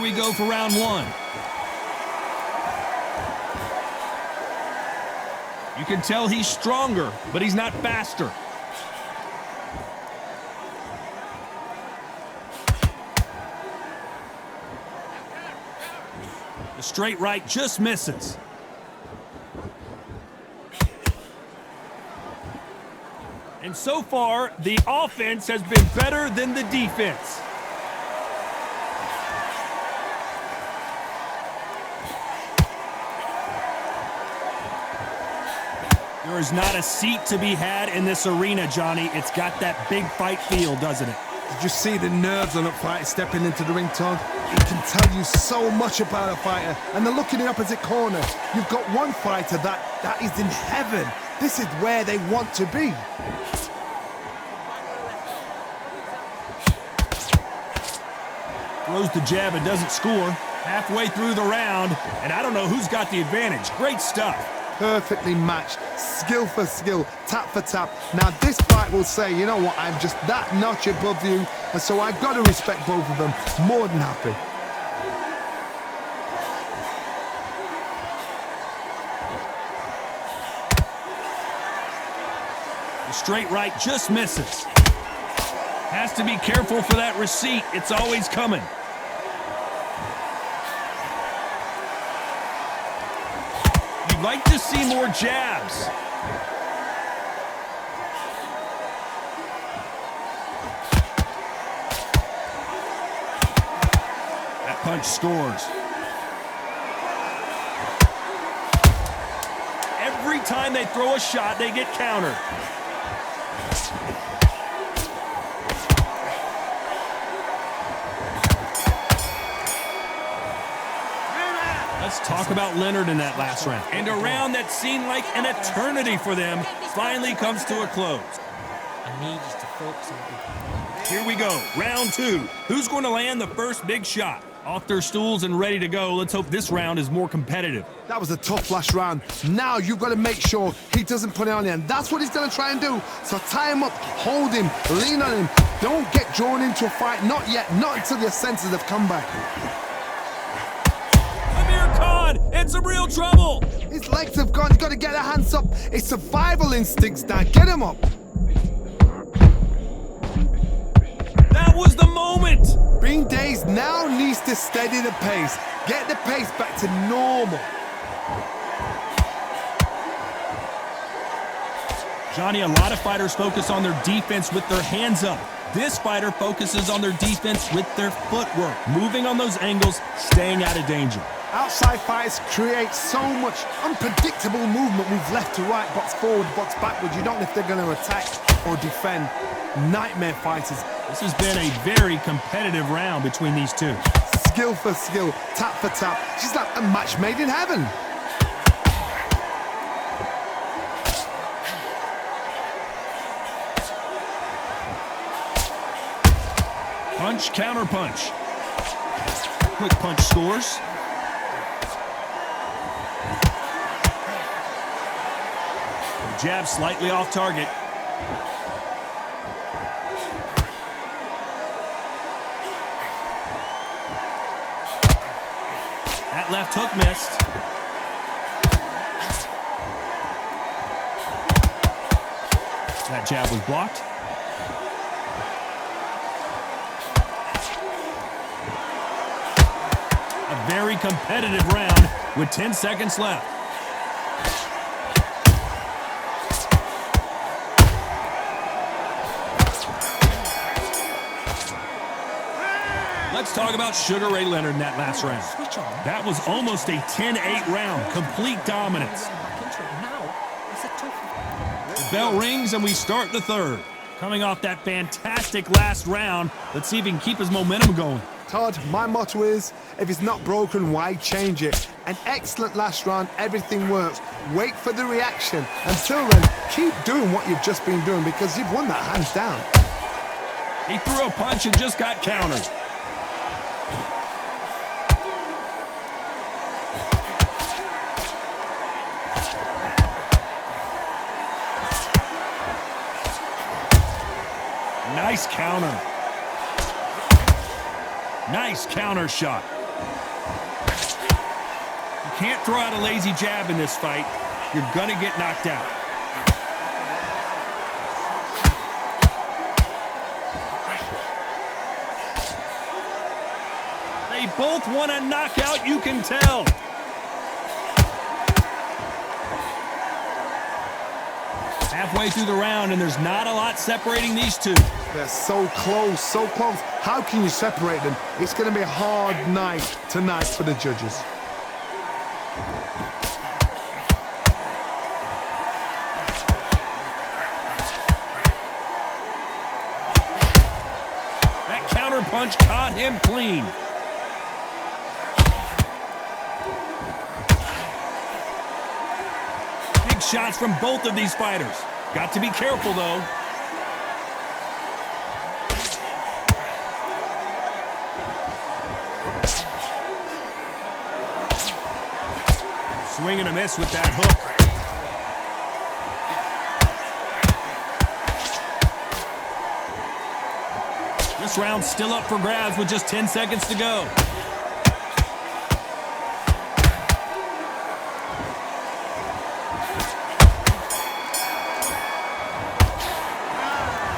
we go for round one. You can tell he's stronger, but he's not faster. The straight right just misses. And so far, the offense has been better than the defense. There is not a seat to be had in this arena, Johnny. It's got that big fight feel, doesn't it? Did you see the nerves on a fighter stepping into the ring, Todd? It can tell you so much about a fighter. And then look in the opposite corner. You've got one fighter that is in heaven. This is where they want to be. Throws the jab and doesn't score. Halfway through the round, and I don't know who's got the advantage. Great stuff. Perfectly matched, skill for skill, tap for tap. Now this fight will say, you know what, I'm just that notch above you, and so I've got to respect both of them. More than happy. The straight right just misses. Has to be careful for that receipt. It's always coming. You'd like to see more jabs. That punch scores. Every time they throw a shot, they get countered. Let's talk about Leonard in that last round. And a round that seemed like an eternity for them finally comes to a close. I need you to focus on it. Here we go, round two. Who's going to land the first big shot? Off their stools and ready to go. Let's hope this round is more competitive. That was a tough last round. Now you've got to make sure he doesn't put it on you, and that's what he's going to try and do. So tie him up, hold him, lean on him. Don't get drawn into a fight, not yet, not until your senses have come back. In some real trouble. His legs have gone. He's got to get their hands up. It's survival instincts, Dan. Get him up. That was the moment. Being dazed now needs to steady the pace. Get the pace back to normal. Johnny, a lot of fighters focus on their defense with their hands up. This fighter focuses on their defense with their footwork, moving on those angles, staying out of danger. Outside fighters create so much unpredictable movement. Move left to right, box forward, box backward. You don't know if they're going to attack or defend. Nightmare fighters. This has been a very competitive round between these two. Skill for skill, tap for tap. She's like a match made in heaven. Punch, counter punch. Quick punch scores. Jab slightly off target. That left hook missed. That jab was blocked. A very competitive round with 10 seconds left. Let's talk about Sugar Ray Leonard in that last round. That was almost a 10-8 round, complete dominance. The bell rings and we start the third. Coming off that fantastic last round, let's see if he can keep his momentum going. Todd, my motto is, if it's not broken, why change it? An excellent last round, everything works. Wait for the reaction. Until then, keep doing what you've just been doing because you've won that hands down. He threw a punch and just got countered. Nice counter. Nice counter shot. You can't throw out a lazy jab in this fight. You're gonna get knocked out. They both want a knockout, you can tell. Halfway through the round, and there's not a lot separating these two. They're so close, so close. How can you separate them? It's going to be a hard night tonight for the judges. That counter punch caught him clean. Big shots from both of these fighters. Got to be careful, though. Swing and a miss with that hook. This round's still up for grabs with just 10 seconds to go.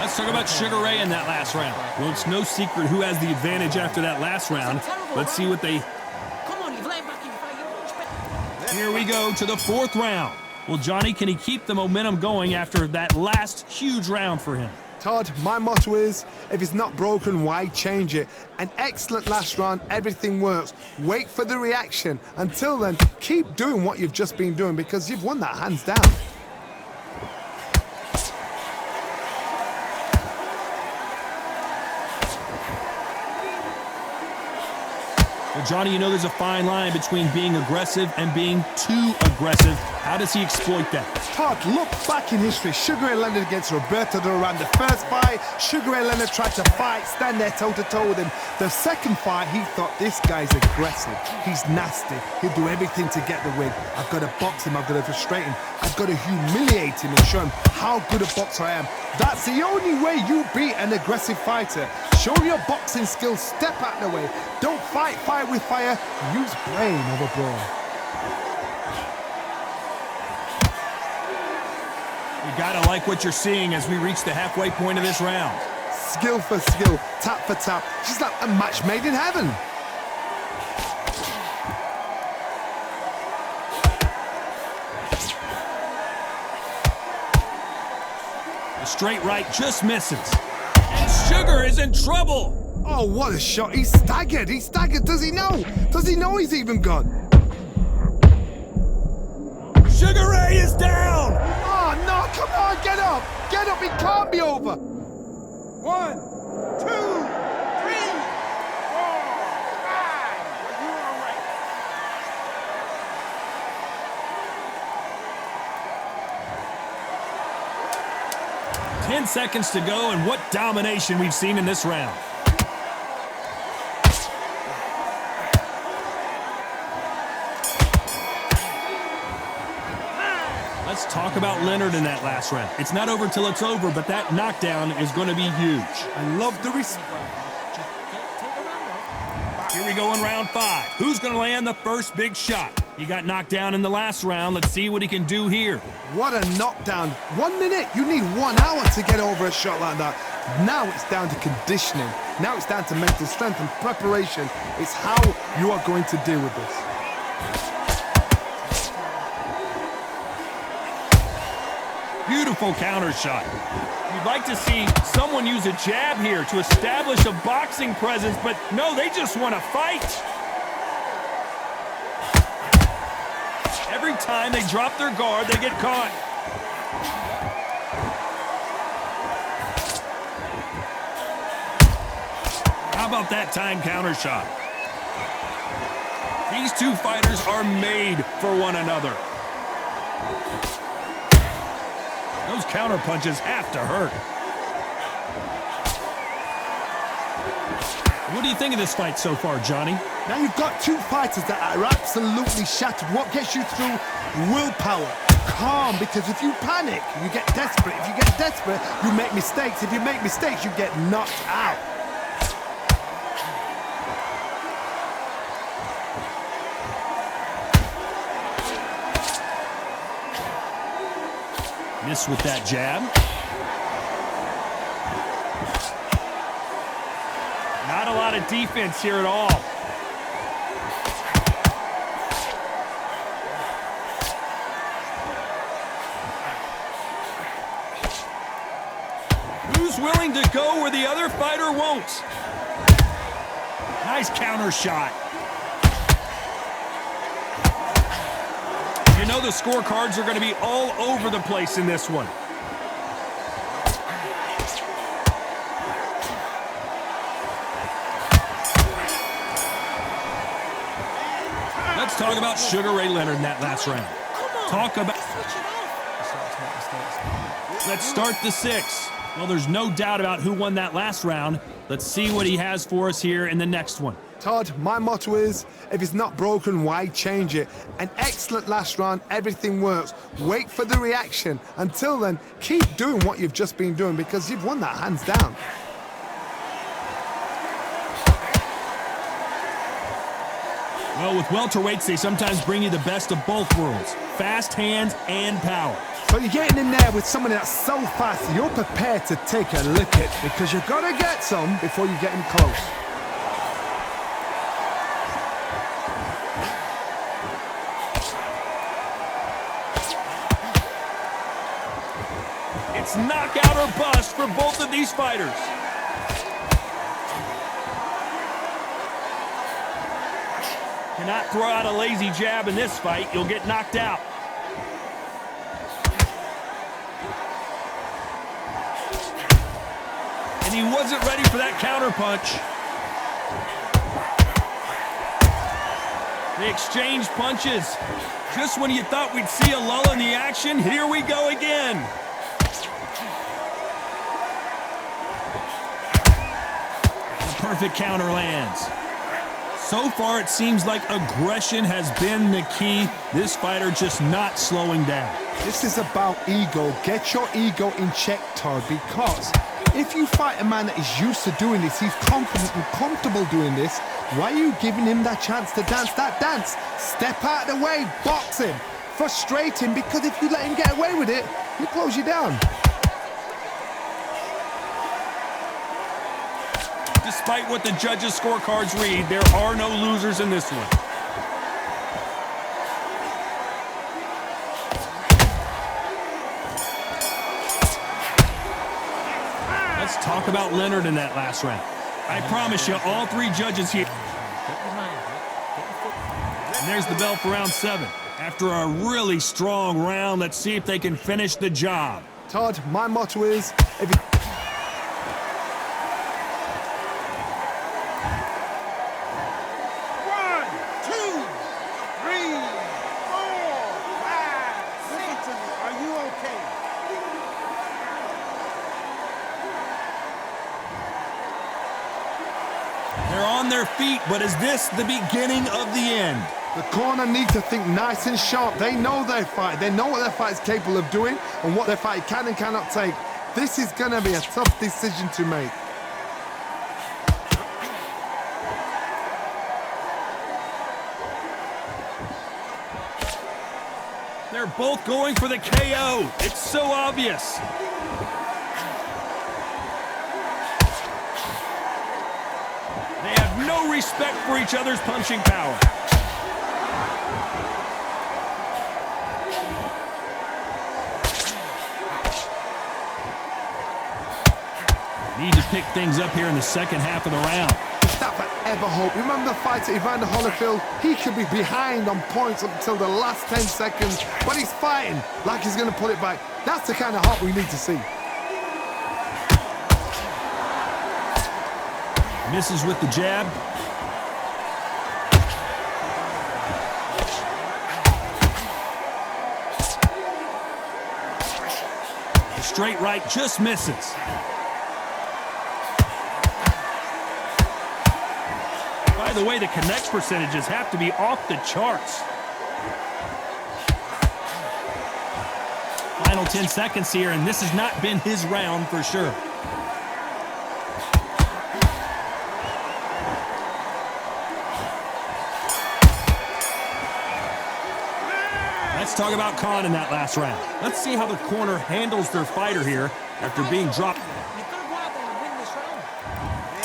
Let's talk about Sugar Ray in that last round. Well, it's no secret who has the advantage after that last round. Let's see what they... Here we go to the fourth round. Well, Johnny, can he keep the momentum going after that last huge round for him? Todd, my motto is, if it's not broken, why change it? An excellent last round, everything works. Wait for the reaction. Until then, keep doing what you've just been doing because you've won that hands down. Well, Johnny, you know there's a fine line between being aggressive and being too aggressive. How does he exploit that? Todd, look back in history. Sugar Ray Leonard against Roberto Duran. The first fight, Sugar Ray Leonard tried to fight, stand there toe-to-toe with him. The second fight, he thought, this guy's aggressive. He's nasty. He'll do everything to get the win. I've got to box him. I've got to frustrate him. I've got to humiliate him and show him how good a boxer I am. That's the only way you beat an aggressive fighter. Show your boxing skills. Step out of the way. Don't fight fire with fire. Use brain over brawn. You gotta like what you're seeing as we reach the halfway point of this round. Skill for skill, tap for tap. She's like a match made in heaven. The straight right just misses. And Sugar is in trouble. Oh, what a shot. He's staggered. He's staggered. Does he know? Does he know he's even gone? Sugar Ray is down. Oh, no. Come on. Get up. Get up. It can't be over. 1, 2, 3, 4, 5. You are right. 10 seconds to go, and what domination we've seen in this round. Let's talk about Leonard in that last round. It's not over till it's over, but that knockdown is going to be huge. I love the respect. Here we go in round 5. Who's going to land the first big shot? He got knocked down in the last round. Let's see what he can do here. What a knockdown. 1 minute. You need 1 hour to get over a shot like that. Now it's down to conditioning. Now it's down to mental strength and preparation. It's how you are going to deal with this. Beautiful counter shot. You'd like to see someone use a jab here to establish a boxing presence, but no, they just want to fight. Every time they drop their guard, they get caught. How about that time counter shot? These two fighters are made for one another. Those counter punches have to hurt. What do you think of this fight so far, Johnny? Now you've got two fighters that are absolutely shattered. What gets you through? Willpower. Calm, because if you panic, you get desperate. If you get desperate, you make mistakes. If you make mistakes, you get knocked out. Miss with that jab. Not a lot of defense here at all. Who's willing to go where the other fighter won't? Nice counter shot. You know the scorecards are going to be all over the place in this one. Let's talk about Sugar Ray Leonard in that last round. Talk about... Let's start the 6. Well, there's no doubt about who won that last round. Let's see what he has for us here in the next one. Todd, my motto is, if it's not broken, why change it? An excellent last round, everything works. Wait for the reaction. Until then, keep doing what you've just been doing because you've won that hands down. Well, with welterweights, they sometimes bring you the best of both worlds. Fast hands and power. So you're getting in there with someone that's so fast, you're prepared to take a lick it because you've got to get some before you get him close. It's knockout or bust for both of these fighters. Cannot throw out a lazy jab in this fight. You'll get knocked out. And he wasn't ready for that counter punch. They exchanged punches. Just when you thought we'd see a lull in the action, here we go again. The perfect counter lands. So far, it seems like aggression has been the key. This fighter just not slowing down. This is about ego. Get your ego in check, Todd, because if you fight a man that is used to doing this, he's confident and comfortable doing this, why are you giving him that chance to dance that dance? Step out of the way, box him, frustrate him, because if you let him get away with it, he'll close you down. Despite what the judges' scorecards read, there are no losers in this one. Let's talk about Leonard in that last round. I promise you, all 3 judges here. And there's the bell for round 7. After a really strong round, let's see if they can finish the job. Todd, my motto is, if you... They're on their feet, but is this the beginning of the end? The corner needs to think nice and sharp. They know their fight. They know what their fight is capable of doing and what their fight can and cannot take. This is going to be a tough decision to make. They're both going for the KO. It's so obvious. They have no respect for each other's punching power. Need to pick things up here in the second half of the round. If that could ever hope. Remember the fight at Evander Holyfield? He could be behind on points up until the last 10 seconds, but he's fighting like he's going to pull it back. That's the kind of hope we need to see. Misses with the jab. The straight right just misses. By the way, the connect percentages have to be off the charts. Final 10 seconds here, and this has not been his round for sure. Let's Let's talk about Khan in that last round. Let's see how the corner handles their fighter here after being dropped. You've got to go out there and win this round.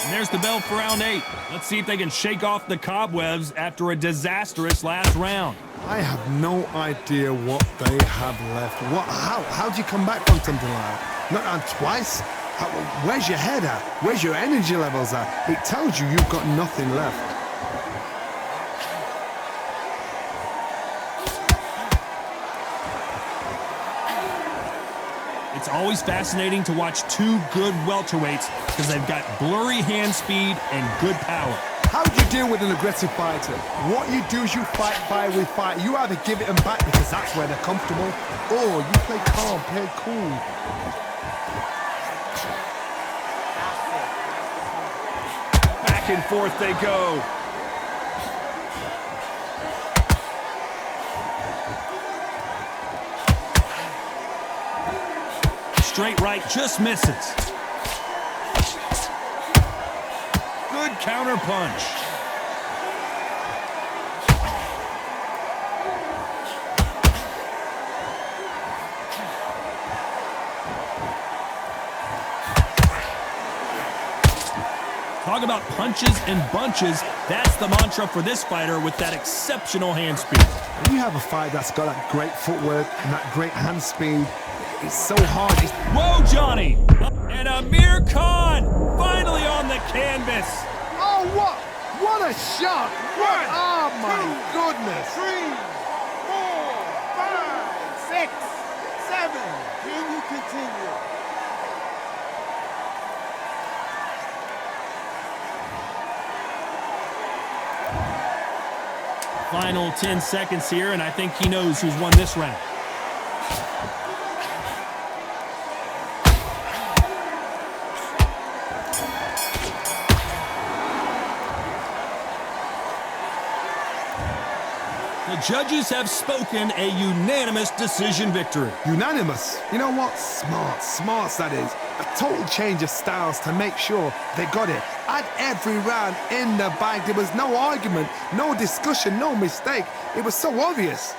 And there's the bell for round 8. Let's see if they can shake off the cobwebs after a disastrous last round. I have no idea what they have left. How do you come back from something like that? Not on twice? Where's your head at? Where's your energy levels at? It tells you you've got nothing left. It's always fascinating to watch two good welterweights because they've got blurry hand speed and good power. How do you deal with an aggressive fighter? What you do is you fight fire with fire. You either give it them back because that's where they're comfortable, or you play calm, play cool. Back and forth they go. Straight right just misses. Good counter punch. Talk about punches and bunches. That's the mantra for this fighter with that exceptional hand speed. When you have a fight that's got that great footwork and that great hand speed, it's so hard. Whoa, Johnny! And Amir Khan finally on the canvas. Oh, what a shot! What? Oh my goodness! 3, 4, 5, 6, 7. Can you continue? Final 10 seconds here, and I think he knows who's won this round. The judges have spoken, a unanimous decision victory. Unanimous. You know what? Smart that is. A total change of styles to make sure they got it. At every round in the bag, there was no argument, no discussion, no mistake. It was so obvious.